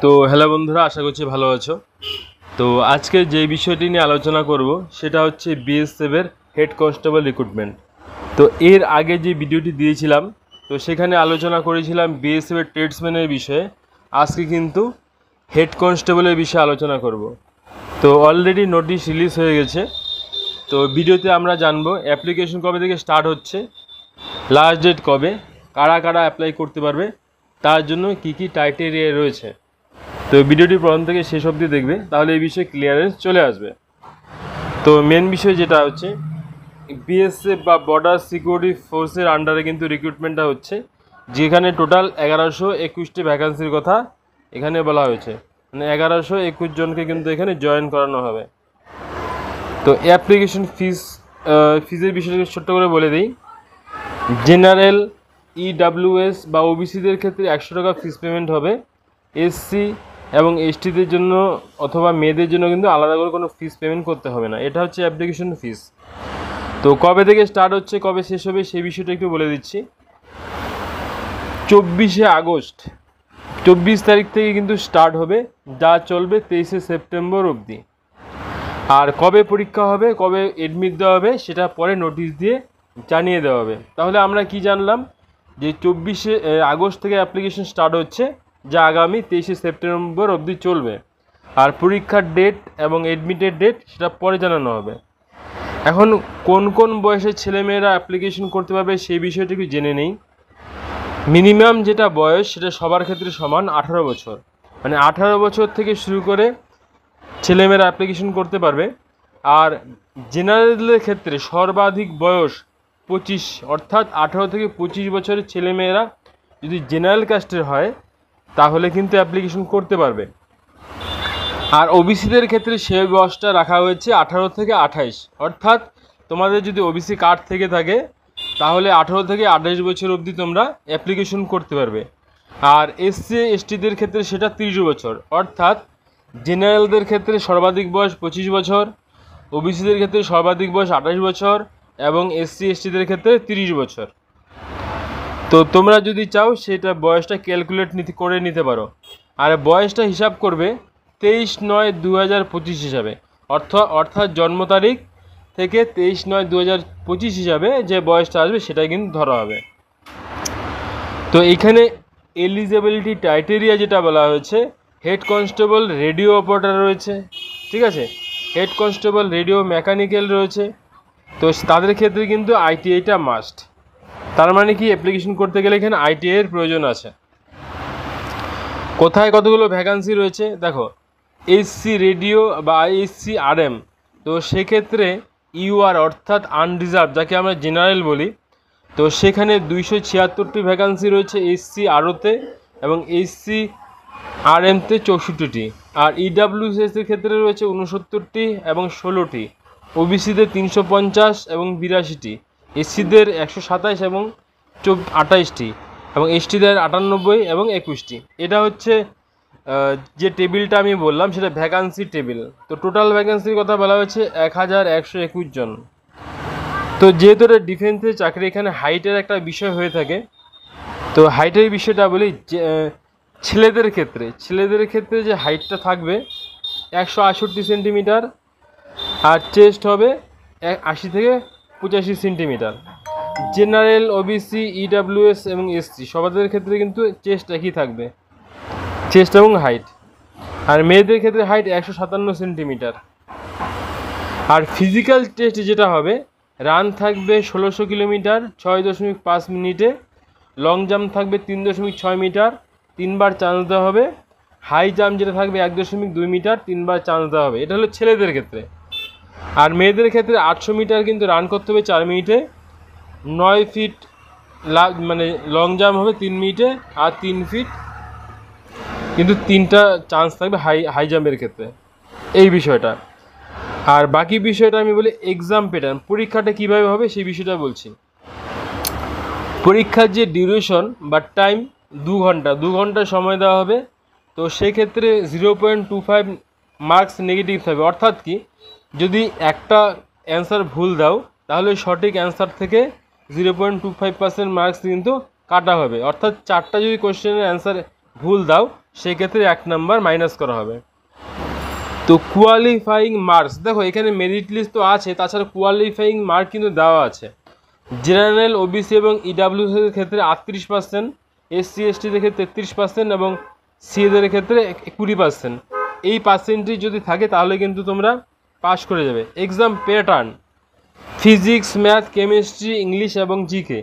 তো হ্যালো বন্ধুরা, আশা করছি ভালো আছো। তো আজকে যে বিষয়টি নিয়ে আলোচনা করব সেটা হচ্ছে বিএসএফ এর হেড কনস্টেবল রিক্রুটমেন্ট। তো এর আগে যে ভিডিওটি দিয়েছিলাম তো সেখানে আলোচনা করেছিলাম বিএসএফ এর ট্রেডসম্যানের বিষয়ে। আজকে কিন্তু হেড কনস্টেবলের বিষয়ে আলোচনা করব। তো অলরেডি নোটিশ রিলিজ হয়ে গেছে। তো ভিডিওতে আমরা জানবো অ্যাপ্লিকেশন কবে থেকে স্টার্ট হচ্ছে, লাস্ট ডেট কবে, কারা কারা অ্যাপ্লাই করতে পারবে, তার জন্য কী কী ক্রাইটেরিয়া রয়েছে। তো ভিডিওটি প্রথম থেকে শেষ অবধি দেখবে, তাহলে এই বিষয়ে ক্লিয়ারেন্স চলে আসবে। তো মেন বিষয় যেটা হচ্ছে বিএসএফ বা বর্ডার সিকিউরিটি ফোর্সের আন্ডারে কিন্তু রিক্রুটমেন্টটা হচ্ছে, যেখানে টোটাল 1121টি ভ্যাকান্সির কথা এখানে বলা হয়েছে। মানে 1121 জনকে কিন্তু এখানে জয়েন করানো হবে। তো অ্যাপ্লিকেশন ফিজের বিষয়টা ছোট্ট করে বলে দিই। জেনারেল, ইডাব্লিউএস বা ওবিসিদের ক্ষেত্রে 100 টাকা ফিস পেমেন্ট হবে। এসসি এবং এসটিদের জন্য অথবা মেয়েদের জন্য কিন্তু আলাদা করে কোনো ফিস পেমেন্ট করতে হবে না। এটা হচ্ছে অ্যাপ্লিকেশন ফিস। তো কবে থেকে স্টার্ট হচ্ছে, কবে শেষ হবে সেই বিষয়টা একটু বলে দিচ্ছি। 24শে আগস্ট 24 তারিখ থেকে কিন্তু স্টার্ট হবে, যা চলবে 23শে সেপ্টেম্বর অবধি। আর কবে পরীক্ষা হবে, কবে এডমিট দেওয়া হবে সেটা পরে নোটিশ দিয়ে জানিয়ে দেওয়া হবে। তাহলে আমরা কি জানলাম যে 24শে আগস্ট থেকে অ্যাপ্লিকেশন স্টার্ট হচ্ছে, যা আগামী 23শে সেপ্টেম্বর অবধি চলবে। আর পরীক্ষার ডেট এবং এডমিটের ডেট সেটা পরে জানানো হবে। এখন কোন কোন বয়সের ছেলেমেয়েরা অ্যাপ্লিকেশন করতে পারবে সেই বিষয়টি একটু জেনে নেই। মিনিমাম যেটা বয়স সেটা সবার ক্ষেত্রে সমান 18 বছর। মানে 18 বছর থেকে শুরু করে ছেলেমেয়েরা অ্যাপ্লিকেশন করতে পারবে। আর জেনারেলের ক্ষেত্রে সর্বাধিক বয়স 25, অর্থাৎ 18 থেকে 25 বছরের ছেলেমেয়েরা যদি জেনারেল কাস্টের হয় তাহলে কিন্তু অ্যাপ্লিকেশন করতে পারবে। আর ওবিসিদের ক্ষেত্রে সেই বয়সটা রাখা হয়েছে 18 থেকে 28, অর্থাৎ তোমাদের যদি ওবিসি কার্ড থেকে থাকে তাহলে 18 থেকে 28 বছর অবধি তোমরা অ্যাপ্লিকেশন করতে পারবে। আর এসসি এসটিদের ক্ষেত্রে সেটা 30 বছর, অর্থাৎ জেনারেলদের ক্ষেত্রে সর্বাধিক বয়স 25 বছর, ওবিসিদের ক্ষেত্রে সর্বাধিক বয়স 28 বছর এবং এসসি এসটিদের ক্ষেত্রে 30 বছর। তো তোমরা যদি চাও সেটা বয়সটা ক্যালকুলেট করে নিতে পারো। আর বয়সটা হিসাব করবে 23/9/2025 হিসাবে, অর্থাৎ জন্ম তারিখ থেকে 23/9/2025 হিসাবে যে বয়সটা আসবে সেটাই কিন্তু ধরা হবে। তো এইখানে এলিজিবিলিটি ক্রাইটেরিয়া যেটা বলা হয়েছে, হেড কনস্টেবল রেডিও অপারেটর রয়েছে, ঠিক আছে, হেড কনস্টেবল রেডিও মেকানিক্যাল রয়েছে। তো তাদের ক্ষেত্রে কিন্তু আইটিআইটা মাস্ট। তার মানে কি অ্যাপ্লিকেশন করতে গেলে এখানে আইটিআই এর প্রয়োজন আছে। কোথায় কতগুলো ভ্যাকান্সি রয়েছে দেখো, এসসি রেডিও বা এসসি আরএম। তো সেক্ষেত্রে ইউআর অর্থাৎ আনরিজার্ভ, যাকে আমরা জেনারেল বলি, তো সেখানে 276টি ভ্যাকান্সি রয়েছে এসসি আরওতে এবং এসসি আরএমতে 64টি। আর ইডাব্লিউএস এর ক্ষেত্রে রয়েছে 69টি এবং 16টি, ওবিসিদের 350 এবং 82টি, এসসিদের 127 এবং 28টি এবং এসটিদের 98 এবং 21টি। এটা হচ্ছে যে টেবিলটা আমি বললাম সেটা ভ্যাকান্সি টেবিল। তো টোটাল ভ্যাকান্সির কথা বলা হয়েছে 1121 জন। তো যেহেতু এটা ডিফেন্সের চাকরি, এখানে হাইটের একটা বিষয় হয়ে থাকে। তো হাইটের বিষয়টা বলি, ছেলেদের ক্ষেত্রে যে হাইটটা থাকবে 168 সেন্টিমিটার, আর চেস্ট হবে 80 থেকে 85 সেন্টিমিটার। জেনারেল, ওবিসি, ইডাব্লিউএস এবং এসসি সবাদের ক্ষেত্রে কিন্তু চেস্ট একই থাকবে, চেস্ট এবং হাইট। আর মেয়েদের ক্ষেত্রে হাইট 157 সেন্টিমিটার। আর ফিজিক্যাল টেস্ট যেটা হবে, রান থাকবে 1600 কিলোমিটার 6.5 মিনিটে, লং জাম্প থাকবে 3.6 মিটার 3বার চান্স দেওয়া হবে, হাই জাম্প যেটা থাকবে 1.2 মিটার 3বার চান্স দেওয়া হবে। এটা হলো ছেলেদের ক্ষেত্রে। আর মেয়েদের ক্ষেত্রে 800 মিটার কিন্তু রান করতে হবে 4 মিনিটে, 9 ফিট মানে লং জাম্প হবে 3 মিনিটে, আর 3 ফিট কিন্তু 3টা চান্স থাকবে হাই জাম্পের ক্ষেত্রে, এই বিষয়টা। আর বাকি বিষয়টা আমি বলি এক্সাম প্যাটার্ন, পরীক্ষাটা কীভাবে হবে সেই বিষয়টা বলছি। পরীক্ষার যে ডিউরেশন বা টাইম 2 ঘন্টা সময় দেওয়া হবে। তো সেক্ষেত্রে 0.25 মার্কস নেগেটিভ থাকবে, অর্থাৎ কি যদি একটা অ্যান্সার ভুল দাও তাহলে সঠিক অ্যান্সার থেকে 0.25% মার্কস কিন্তু কাটা হবে। অর্থাৎ 4টা যদি কোশ্চেনের অ্যান্সার ভুল দাও সেক্ষেত্রে 1 নাম্বার মাইনাস করা হবে। তো কোয়ালিফাইং মার্কস, দেখো এখানে মেরিট লিস্ট তো আছে, তাছাড়া কোয়ালিফাইং মার্ক কিন্তু দেওয়া আছে। জেনারেল, ওবিসি এবং ইডাব্লিউএস এর ক্ষেত্রে 38%, এসসি এসটিদের ক্ষেত্রে 33% এবং সিএদের ক্ষেত্রে 20%। এই পার্সেন্টেজ যদি থাকে তাহলে কিন্তু তোমরা পাস করে যাবে। Exam pattern, physics, math, chemistry, English এবং জিকে,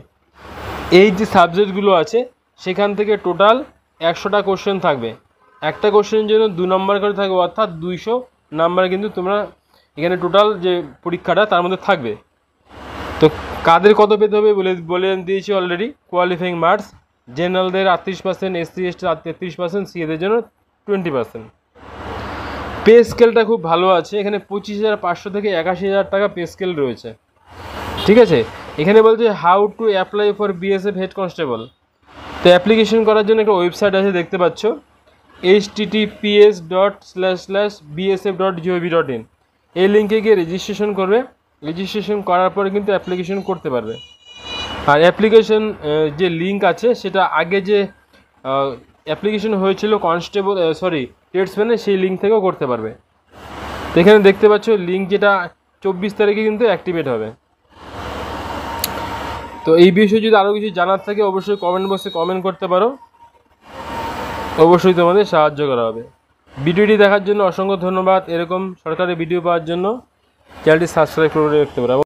এই যে সাবজেক্টগুলো আছে সেখান থেকে টোটাল 100টা কোশ্চেন থাকবে। একটা কোশ্চেনের জন্য 2 নম্বর করে থাকবে, অর্থাৎ 200 নাম্বার কিন্তু তোমরা এখানে টোটাল যে পরীক্ষাটা তার মধ্যে থাকবে। তো কাদের কত পেতে হবে বলে দিয়েছি অলরেডি। কোয়ালিফাইং মার্কস জেনারেলদের 38%, এসসি এসটি 33%, সিএদের জন্য 20%। পে স্কেলটা খুব ভালো আছে, এখানে 25,500 থেকে 81,000 টাকা পে স্কেল রয়েছে। ঠিক আছে, এখানে বলছে how to apply for BSF head constable. তো অ্যাপ্লিকেশন করার জন্য একটা ওয়েবসাইট আছে, দেখতে পাচ্ছ https://bsf.gov.in। এই লিঙ্কে গিয়ে রেজিস্ট্রেশন করবে। রেজিস্ট্রেশন করার পরে কিন্তু অ্যাপ্লিকেশন করতে পারবে। আর অ্যাপ্লিকেশন যে লিঙ্ক আছে সেটা আগে যে অ্যাপ্লিকেশন হয়েছিল কনস্টেবল ট্রেডসম্যানে, সেই লিঙ্ক থেকেও করতে পারবে। তো এখানে দেখতে পাচ্ছ লিঙ্ক যেটা 24 তারিখে কিন্তু অ্যাক্টিভেট হবে। তো এই বিষয়ে যদি আরও কিছু জানার থাকে অবশ্যই কমেন্ট বক্সে কমেন্ট করতে পারো, অবশ্যই তোমাদের সাহায্য করা হবে। ভিডিওটি দেখার জন্য অসংখ্য ধন্যবাদ। এরকম সরকারি ভিডিও পাওয়ার জন্য চ্যানেলটি সাবস্ক্রাইব করে রাখতে পারো।